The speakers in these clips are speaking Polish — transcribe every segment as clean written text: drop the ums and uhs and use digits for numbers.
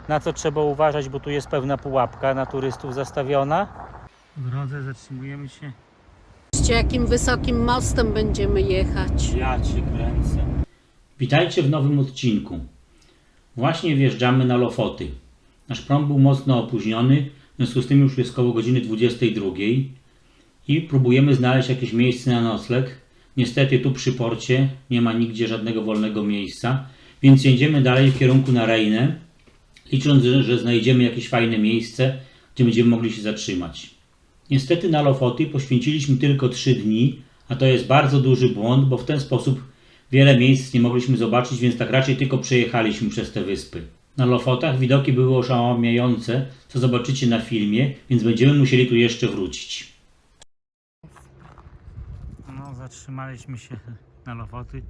na co trzeba uważać, bo tu jest pewna pułapka na turystów zastawiona. W drodze zatrzymujemy się. Zobaczcie, jakim wysokim mostem będziemy jechać. Ja cię kręcę. Witajcie w nowym odcinku. Właśnie wjeżdżamy na Lofoty. Nasz prom był mocno opóźniony, w związku z tym już jest koło godziny 22 i próbujemy znaleźć jakieś miejsce na nocleg. Niestety tu przy porcie nie ma nigdzie żadnego wolnego miejsca, więc jedziemy dalej w kierunku na Reinę, licząc, że znajdziemy jakieś fajne miejsce, gdzie będziemy mogli się zatrzymać. Niestety na Lofoty poświęciliśmy tylko 3 dni, a to jest bardzo duży błąd, bo w ten sposób wiele miejsc nie mogliśmy zobaczyć, więc tak raczej tylko przejechaliśmy przez te wyspy. Na Lofotach widoki były oszałamiające, co zobaczycie na filmie, więc będziemy musieli tu jeszcze wrócić. No, zatrzymaliśmy się na Lofoty.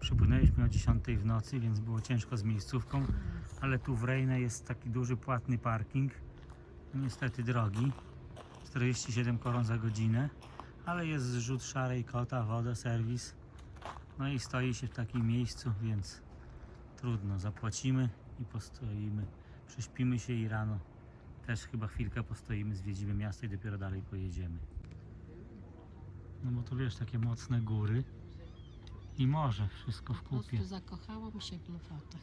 Przypłynęliśmy o 10 w nocy, więc było ciężko z miejscówką, ale tu w Reinę jest taki duży płatny parking. Niestety drogi. 47 koron za godzinę, ale jest zrzut szarej kota, woda, serwis. No i stoi się w takim miejscu, więc trudno, zapłacimy i postoimy. Prześpimy się i rano też chyba chwilkę postoimy, zwiedzimy miasto i dopiero dalej pojedziemy. No bo tu wiesz, takie mocne góry i morze, wszystko w Po kupie. prostu zakochałam się w Lofotach.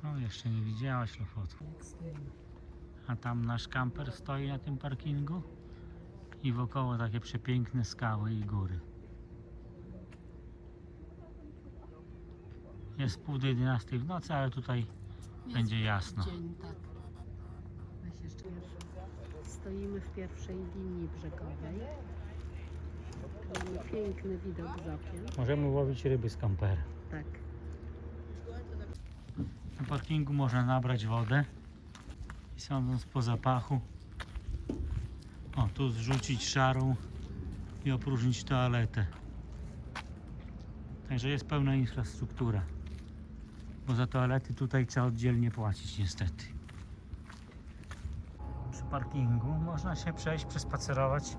No jeszcze nie widziałaś Lofotów. A tam nasz kamper stoi na tym parkingu i wokoło takie przepiękne skały i góry. Jest 10:30 w nocy, ale tutaj będzie jasno. Dzień, tak. Weź jeszcze. Stoimy w pierwszej linii brzegowej. Mamy piękny widok z okien. Możemy łowić ryby z kampera. Tak. Na parkingu można nabrać wodę i sądząc po zapachu, o, tu zrzucić szarą i opróżnić toaletę. Także jest pełna infrastruktura, bo za toalety tutaj trzeba oddzielnie płacić niestety. Przy parkingu można się przejść, przespacerować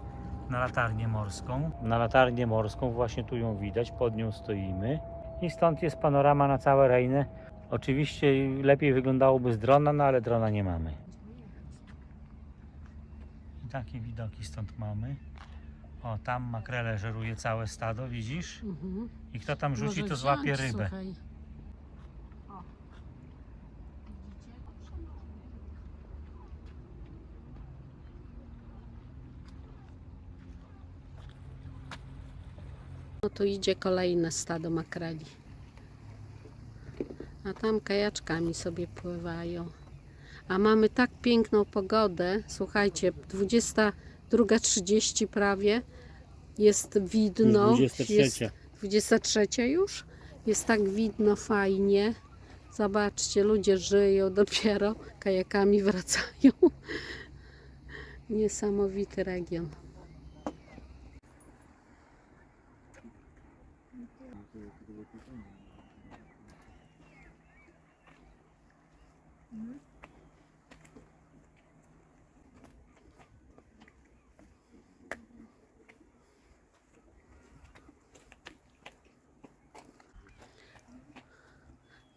na latarnię morską. Na latarnię morską, właśnie tu ją widać, pod nią stoimy i stąd jest panorama na całe Reinę. Oczywiście lepiej wyglądałoby z drona, no ale drona nie mamy. I takie widoki stąd mamy. O, tam makrele żeruje całe stado, widzisz? I kto tam rzuci, Może to złapie wziąć, rybę. słuchaj. O. No tu idzie kolejne stado makreli. A tam kajaczkami sobie pływają. A mamy tak piękną pogodę. Słuchajcie, 22:30 prawie. Jest widno. 23. Jest 23 już? Jest tak widno fajnie. Zobaczcie, ludzie żyją dopiero, kajakami wracają. Niesamowity region.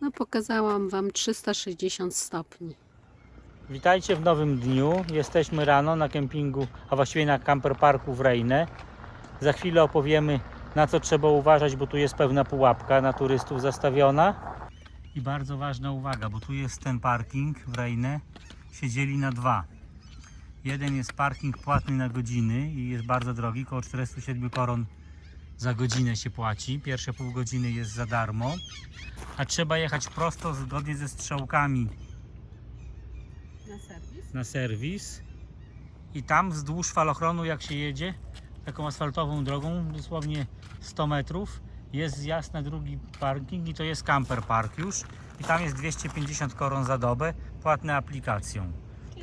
No, pokazałam Wam 360 stopni. Witajcie w nowym dniu. Jesteśmy rano na kempingu, a właściwie na camper parku w Reinę. Za chwilę opowiemy, na co trzeba uważać, bo tu jest pewna pułapka na turystów zastawiona. I bardzo ważna uwaga, bo tu jest ten parking w Reinę, się dzieli na dwa. Jeden jest parking płatny na godziny i jest bardzo drogi, około 47 koron za godzinę się płaci. Pierwsze pół godziny jest za darmo, a trzeba jechać prosto zgodnie ze strzałkami na serwis i tam wzdłuż falochronu, jak się jedzie taką asfaltową drogą, dosłownie 100 metrów, jest zjazd na drugi parking i to jest camper park już i tam jest 250 koron za dobę, płatne aplikacją.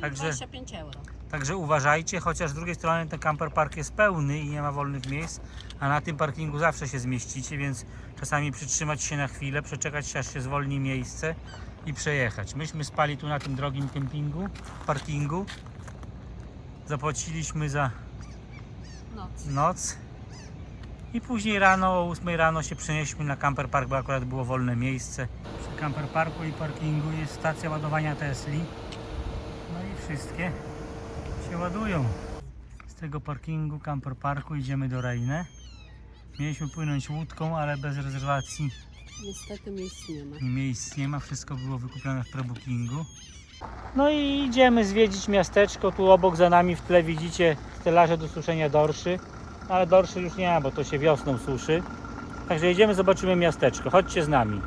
Także 25 euro. Także uważajcie, chociaż z drugiej strony ten camper park jest pełny i nie ma wolnych miejsc, a na tym parkingu zawsze się zmieścicie, więc czasami przytrzymać się na chwilę, przeczekać aż się zwolni miejsce i przejechać. Myśmy spali tu na tym drogim parkingu. Zapłaciliśmy za noc i później rano o 8 rano się przenieśliśmy na camper park, bo akurat było wolne miejsce. Camper Parku i parkingu jest stacja ładowania Tesli. No i wszystkie się ładują. Z tego parkingu Camper Parku idziemy do Rejne. Mieliśmy płynąć łódką, ale bez rezerwacji Niestety miejsc nie ma. miejsc nie ma, wszystko było wykupione w prebookingu. No i idziemy zwiedzić miasteczko. Tu obok za nami w tle widzicie stelaże do suszenia dorszy, ale dorszy już nie ma, bo to się wiosną suszy. Także idziemy, zobaczymy miasteczko. Chodźcie z nami.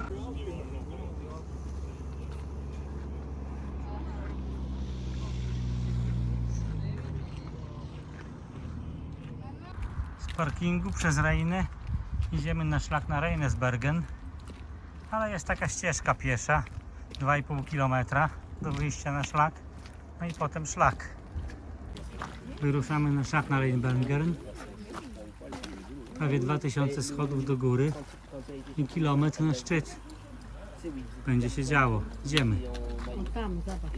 Z parkingu przez Rejnę idziemy na szlak na Rejnesbergen, ale jest taka ścieżka piesza 2,5 km do wyjścia na szlak, no i potem szlak. Wyruszamy na szlak na Rejnesbergen, prawie 2000 schodów do góry i kilometr na szczyt. Będzie się działo. Idziemy. O tam, zobacz.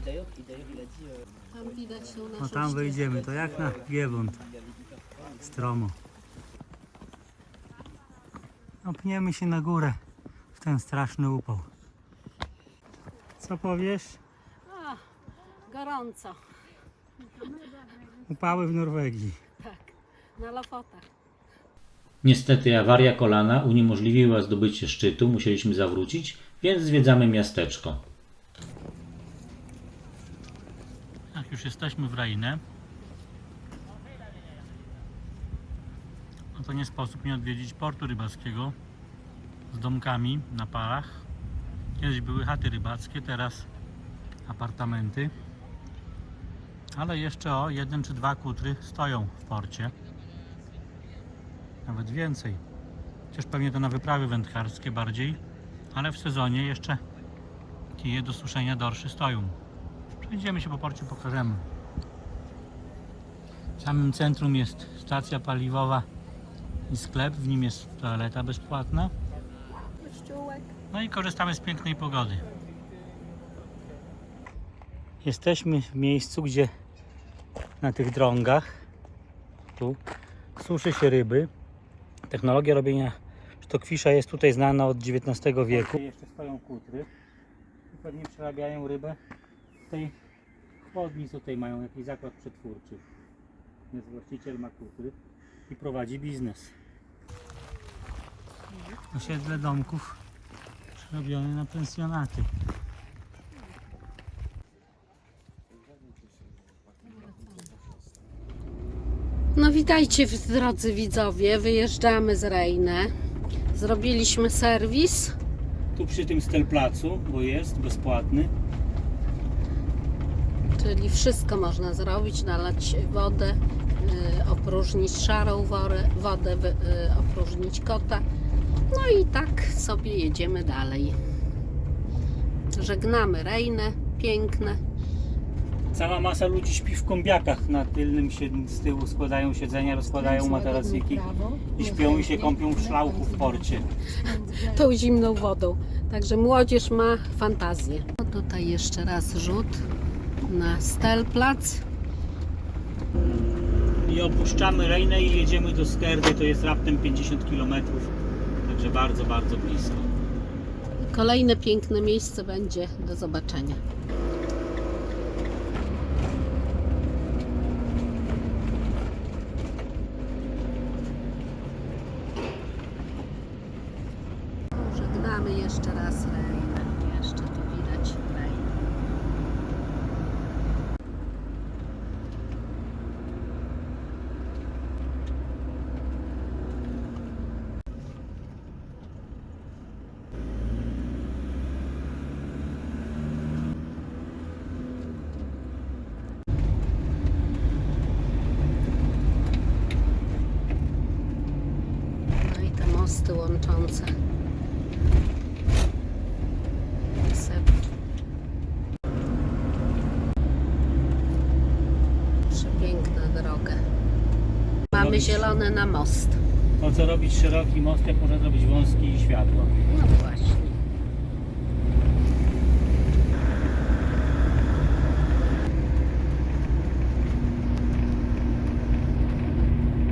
Tam widać są nasze No tam wyjdziemy, to jak na Giewont. Stromo. Opniemy się na górę w ten straszny upał. Co powiesz? A, gorąco. Upały w Norwegii. Tak, na Lofotach. Niestety awaria kolana uniemożliwiła zdobycie szczytu, musieliśmy zawrócić, więc zwiedzamy miasteczko. Jak już jesteśmy w Rejnę, no to nie sposób nie odwiedzić portu rybackiego z domkami na parach. Kiedyś były chaty rybackie, teraz apartamenty, ale jeszcze o 1 czy 2 kutry stoją w porcie. Nawet więcej. Chociaż pewnie to na wyprawy wędkarskie bardziej, ale w sezonie jeszcze kije do suszenia dorszy stoją. Przejdziemy się po porcie, pokażemy. W samym centrum jest stacja paliwowa i sklep, w nim jest toaleta bezpłatna. No i korzystamy z pięknej pogody. Jesteśmy w miejscu, gdzie na tych drągach tu suszy się ryby. Technologia robienia sztokwisza jest tutaj znana od XIX wieku. Jeszcze stoją kutry i pewnie przerabiają rybę w tej chłodni. Tutaj mają jakiś zakład przetwórczy. Jest właściciel, ma kutry i prowadzi biznes. Osiedle domków przerobione na pensjonaty. No witajcie drodzy widzowie, wyjeżdżamy z Rejnę. Zrobiliśmy serwis. Tu przy tym Stelplacu, bo jest bezpłatny. Czyli wszystko można zrobić, nalać wodę, opróżnić szarą wodę, opróżnić kota. No i tak sobie jedziemy dalej. Żegnamy Rejnę, piękne. Cała masa ludzi śpi w kombiakach. Na tylnym z tyłu składają siedzenia, rozkładają materaciki i śpią i się kąpią w szlauchu w porcie. Tą zimną wodą. Także młodzież ma fantazję. No tutaj jeszcze raz rzut na Stelplac. I opuszczamy Rejnę i jedziemy do Skerdy, to jest raptem 50 km, także bardzo, bardzo blisko. Kolejne piękne miejsce będzie do zobaczenia. Żegnamy jeszcze raz Rejnę. Jeszcze tu widać Rejnę. No i te mosty łączące. Przepiękna droga. Mamy zielone na most. Po co robić szeroki most, jak można zrobić wąski i światło? No właśnie.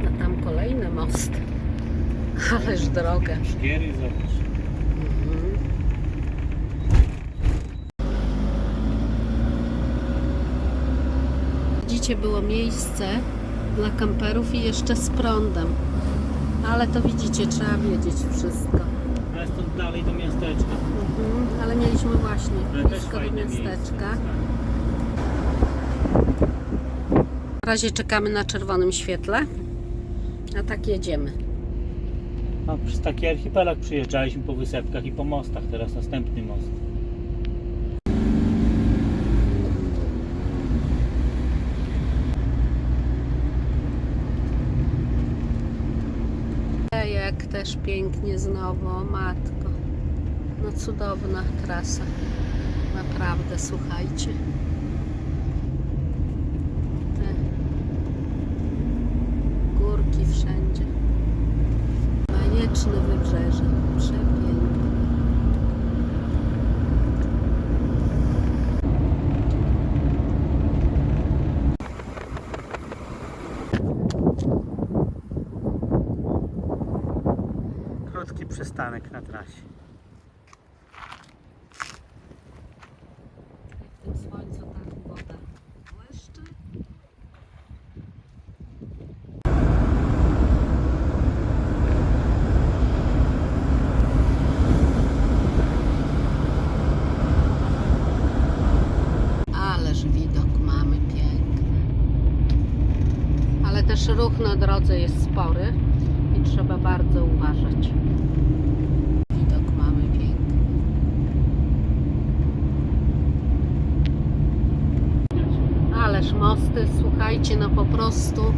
A tam kolejny most. Ależ droga. Szkiery, zobacz. Mhm. widzicie, było miejsce dla kamperów i jeszcze z prądem. Ale to widzicie, trzeba wiedzieć wszystko. Ale stąd dalej do miasteczka. Ale mieliśmy właśnie Ale też blisko do fajne miasteczka. miejsce, tak. Na razie czekamy na czerwonym świetle, a tak jedziemy. A przez taki archipelag przyjeżdżaliśmy po wysepkach i po mostach. Teraz następny most. Jak też pięknie znowu, o matko. No cudowna trasa. Naprawdę, słuchajcie. Te górki wszędzie. Bajeczne wybrzeże. Przepiękne. Krótki przystanek na trasie. W tym słońcu tak woda błyszczy. Ależ widok mamy piękny. Ale też ruch na drodze jest spory i trzeba bardzo uważać. Widok mamy piękny. Ależ mosty, słuchajcie, no po prostu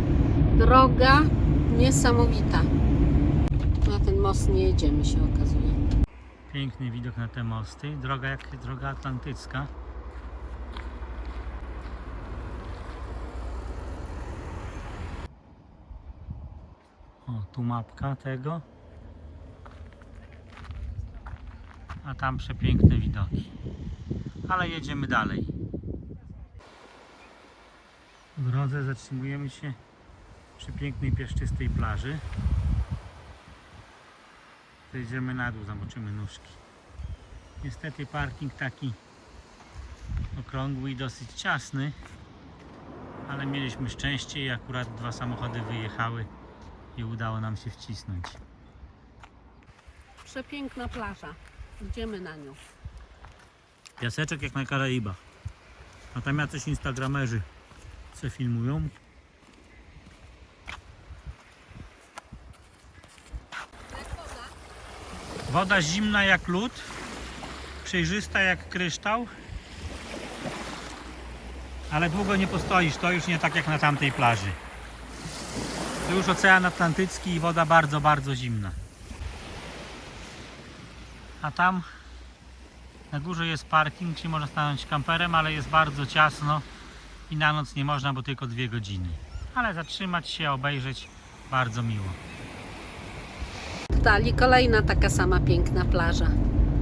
droga niesamowita. Na ten most nie jedziemy, się okazuje. Piękny widok na te mosty. Droga jak droga atlantycka. O, tu mapka tego. A tam przepiękne widoki. Ale jedziemy dalej. W drodze zatrzymujemy się przy pięknej piaszczystej plaży. Zejdziemy na dół, zobaczymy nóżki. Niestety parking taki okrągły i dosyć ciasny, ale mieliśmy szczęście i akurat 2 samochody wyjechały i udało nam się wcisnąć. Przepiękna plaża. Idziemy na nią. Piaseczek jak na Karaibach. A tam jacyś instagramerzy co filmują. Woda zimna jak lód, przejrzysta jak kryształ, ale długo nie postoisz, to już nie tak jak na tamtej plaży. To już Ocean Atlantycki i woda bardzo, bardzo zimna. A tam na górze jest parking, gdzie można stanąć kamperem, ale jest bardzo ciasno i na noc nie można, bo tylko 2 godziny. Ale zatrzymać się, obejrzeć bardzo miło. W dali kolejna taka sama piękna plaża.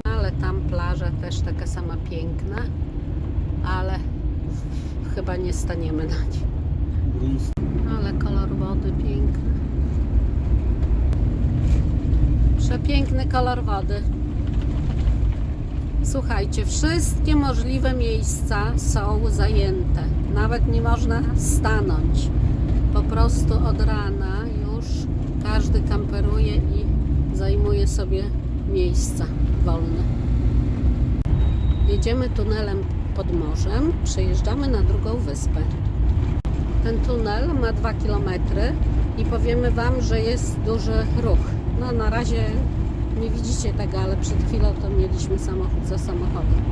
Ale tam plaża też taka sama piękna, ale chyba nie staniemy na niej. Ale kolor wody piękny. Przepiękny kolor wody. Słuchajcie, wszystkie możliwe miejsca są zajęte. Nawet nie można stanąć. Po prostu od rana już każdy kamperuje i zajmuje sobie miejsca wolne. Jedziemy tunelem pod morzem, przejeżdżamy na drugą wyspę. Ten tunel ma 2 km i powiemy Wam, że jest duży ruch. No na razie nie widzicie tego, ale przed chwilą to mieliśmy samochód za samochodem.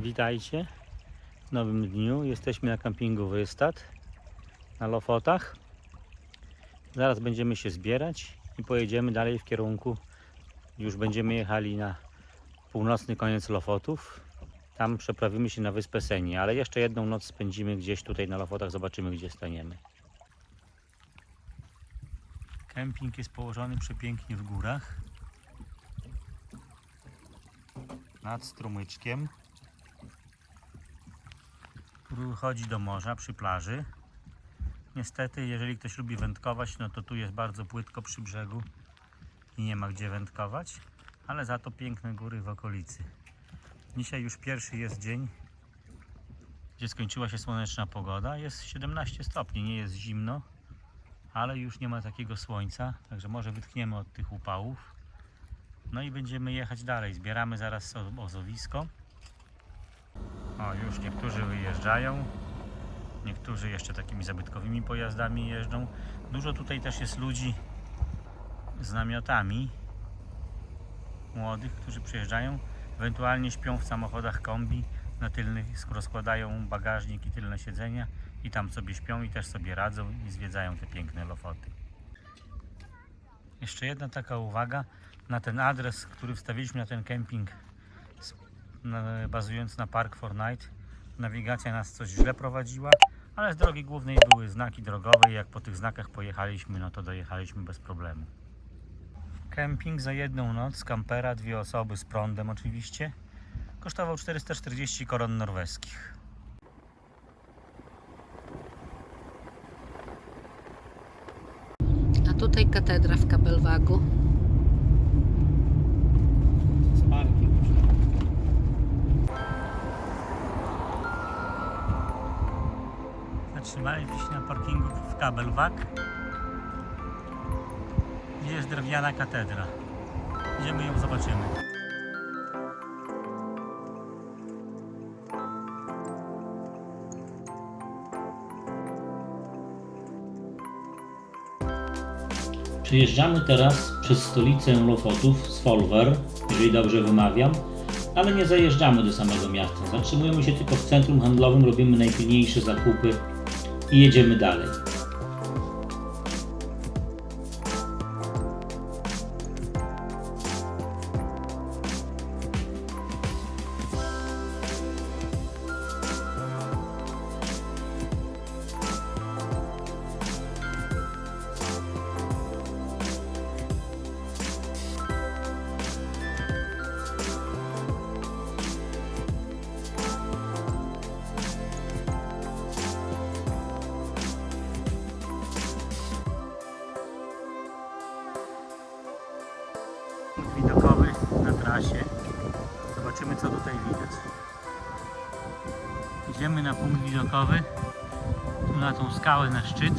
Witajcie w nowym dniu. Jesteśmy na kampingu Wystad na Lofotach. Zaraz będziemy się zbierać i pojedziemy dalej w kierunku. Już będziemy jechali na północny koniec Lofotów. Tam przeprawimy się na wyspę Seni, ale jeszcze jedną noc spędzimy gdzieś tutaj na Lofotach. Zobaczymy, gdzie staniemy. Kemping jest położony przepięknie w górach nad strumyczkiem, który wychodzi do morza przy plaży. Niestety, jeżeli ktoś lubi wędkować, no to tu jest bardzo płytko przy brzegu i nie ma gdzie wędkować, ale za to piękne góry w okolicy. Dzisiaj już pierwszy jest dzień, gdzie skończyła się słoneczna pogoda. Jest 17 stopni, nie jest zimno, ale już nie ma takiego słońca, także może wytchniemy od tych upałów. No i będziemy jechać dalej. Zbieramy zaraz obozowisko. O, już niektórzy wyjeżdżają. Niektórzy jeszcze takimi zabytkowymi pojazdami jeżdżą. Dużo tutaj też jest ludzi z namiotami. Młodych, którzy przyjeżdżają. Ewentualnie śpią w samochodach kombi. Na tylnych rozkładają bagażnik i tylne siedzenia. I tam sobie śpią i też sobie radzą i zwiedzają te piękne Lofoty. Jeszcze jedna taka uwaga. Na ten adres, który wstawiliśmy na ten kemping, bazując na Park4Night, nawigacja nas coś źle prowadziła, ale z drogi głównej były znaki drogowe i jak po tych znakach pojechaliśmy, no to dojechaliśmy bez problemu. Kemping za jedną noc, kampera, 2 osoby z prądem oczywiście, kosztował 440 koron norweskich. A tutaj katedra w Kabelwagu. Zatrzymaliśmy się na parkingu w Kabelwag, gdzie jest drewniana katedra. Idziemy ją zobaczymy. Przejeżdżamy teraz przez stolicę Lofotów, Svolvær, jeżeli dobrze wymawiam, ale nie zajeżdżamy do samego miasta. Zatrzymujemy się tylko w centrum handlowym, robimy najpilniejsze zakupy i jedziemy dalej. Widokowy na trasie. Zobaczymy, co tutaj widać. Idziemy na punkt widokowy, tu na tą skałę, na szczyt.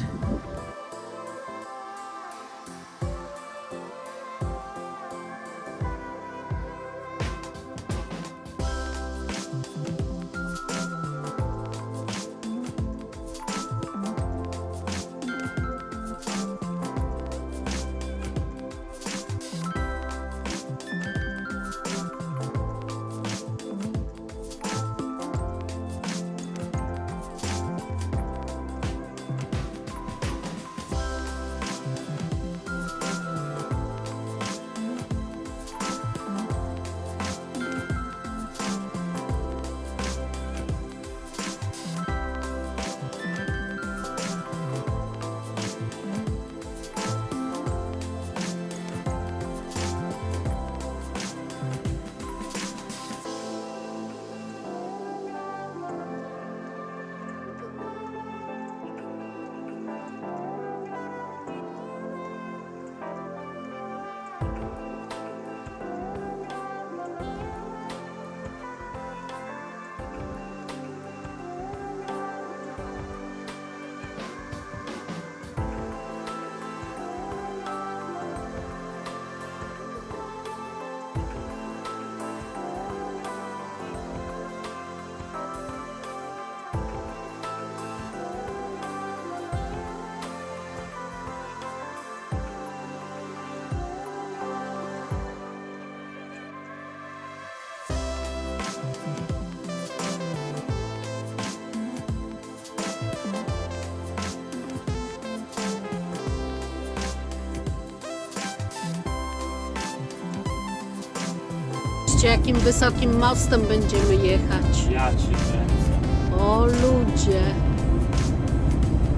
Zobaczcie, jakim wysokim mostem będziemy jechać. Ja cię kręcę. O ludzie.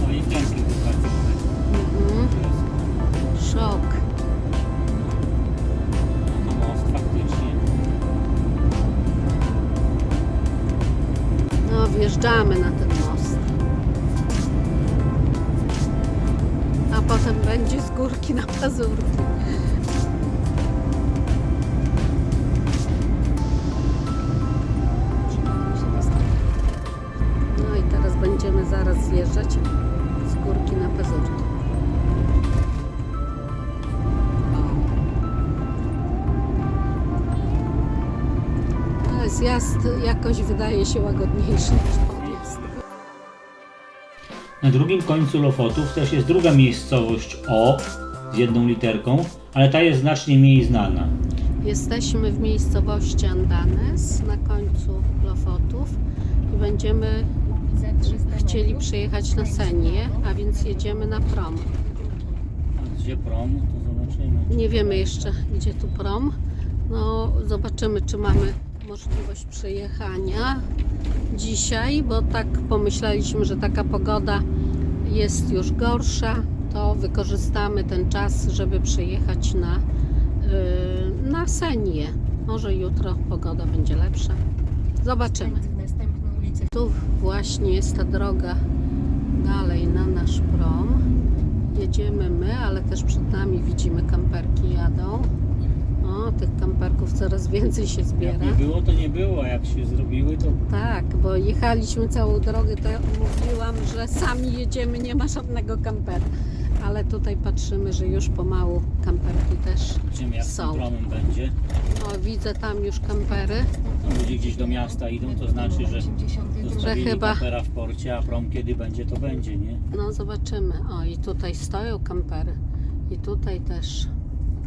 No i kemping wypadkowy. Mhm. Szok. To most faktycznie. No, wjeżdżamy na ten most. A potem będzie z górki na Pazurki. No i teraz będziemy zaraz zjeżdżać z górki na Pazurki. Ale zjazd jakoś wydaje się łagodniejszy niż podjazd. Na drugim końcu Lofotów też jest druga miejscowość O z jedną literką, ale ta jest znacznie mniej znana. Jesteśmy w miejscowości Andanes na końcu Lofotów i będziemy chcieli przyjechać na Senię, a więc jedziemy na prom. A gdzie prom, to zobaczymy. Nie wiemy jeszcze, gdzie tu prom. No, zobaczymy, czy mamy możliwość przyjechania dzisiaj, bo tak pomyśleliśmy, że taka pogoda jest już gorsza, to wykorzystamy ten czas, żeby przyjechać na Senię. Może jutro pogoda będzie lepsza. Zobaczymy. Tu właśnie jest ta droga dalej na nasz prom. Jedziemy my, ale też przed nami widzimy kamperki jadą. O, tych kamperków coraz więcej się zbiera. Jak nie było, to nie było. Jak się zrobiły, to Tak, bo jechaliśmy całą drogę, to mówiłam, że sami jedziemy, nie ma żadnego kampera. Ale tutaj patrzymy, że już pomału kamperki też zobaczymy, jak z są. tym promem będzie. O, widzę tam już kampery. Tam ludzie gdzieś do miasta idą, to znaczy, że zostawili chyba- kampera w porcie, a prom kiedy będzie, to będzie, nie? No zobaczymy. O, i tutaj stoją kampery. I tutaj też.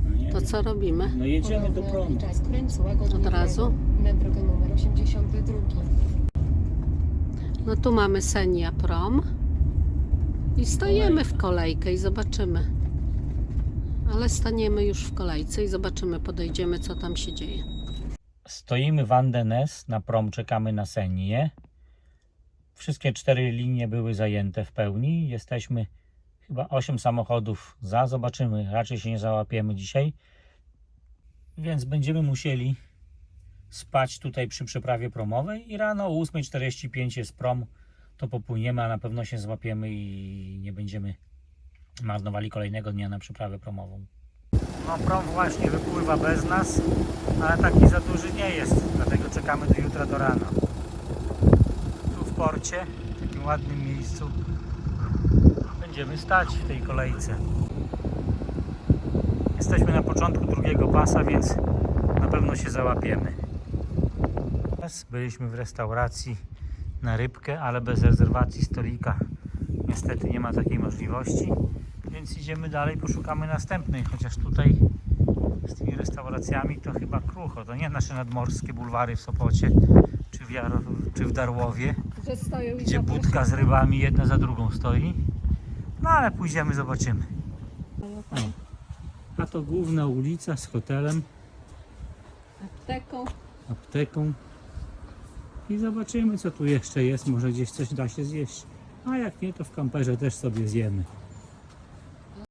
No, nie To wiem. co robimy? No jedziemy do promu. Od razu? Na drogę numer 82. No tu mamy Senia Prom. I stajemy w kolejkę i zobaczymy. Ale staniemy już w kolejce i zobaczymy, podejdziemy, co tam się dzieje. Stoimy w Andenes, na prom czekamy na Senię. Wszystkie 4 linie były zajęte w pełni. Jesteśmy chyba 8 samochodów za. Zobaczymy, raczej się nie załapiemy dzisiaj. Więc będziemy musieli spać tutaj przy przeprawie promowej i rano o 8:45 jest prom. To popłyniemy, a na pewno się złapiemy i nie będziemy marnowali kolejnego dnia na przeprawę promową. No prom właśnie wypływa bez nas, ale taki za duży nie jest, dlatego czekamy do jutra do rana. Tu w porcie, w takim ładnym miejscu, będziemy stać w tej kolejce. Jesteśmy na początku drugiego pasa, więc na pewno się załapiemy. Teraz byliśmy w restauracji na rybkę, ale bez rezerwacji stolika. Niestety nie ma takiej możliwości, więc idziemy dalej, poszukamy następnej, chociaż tutaj z tymi restauracjami to chyba krucho. To nie nasze nadmorskie bulwary w Sopocie czy w Darłowie, Że stoją gdzie budka z rybami jedna za drugą stoi. No ale pójdziemy, zobaczymy. O, a to główna ulica z hotelem, apteką. I zobaczymy, co tu jeszcze jest. Może gdzieś coś da się zjeść. A jak nie, to w kamperze też sobie zjemy.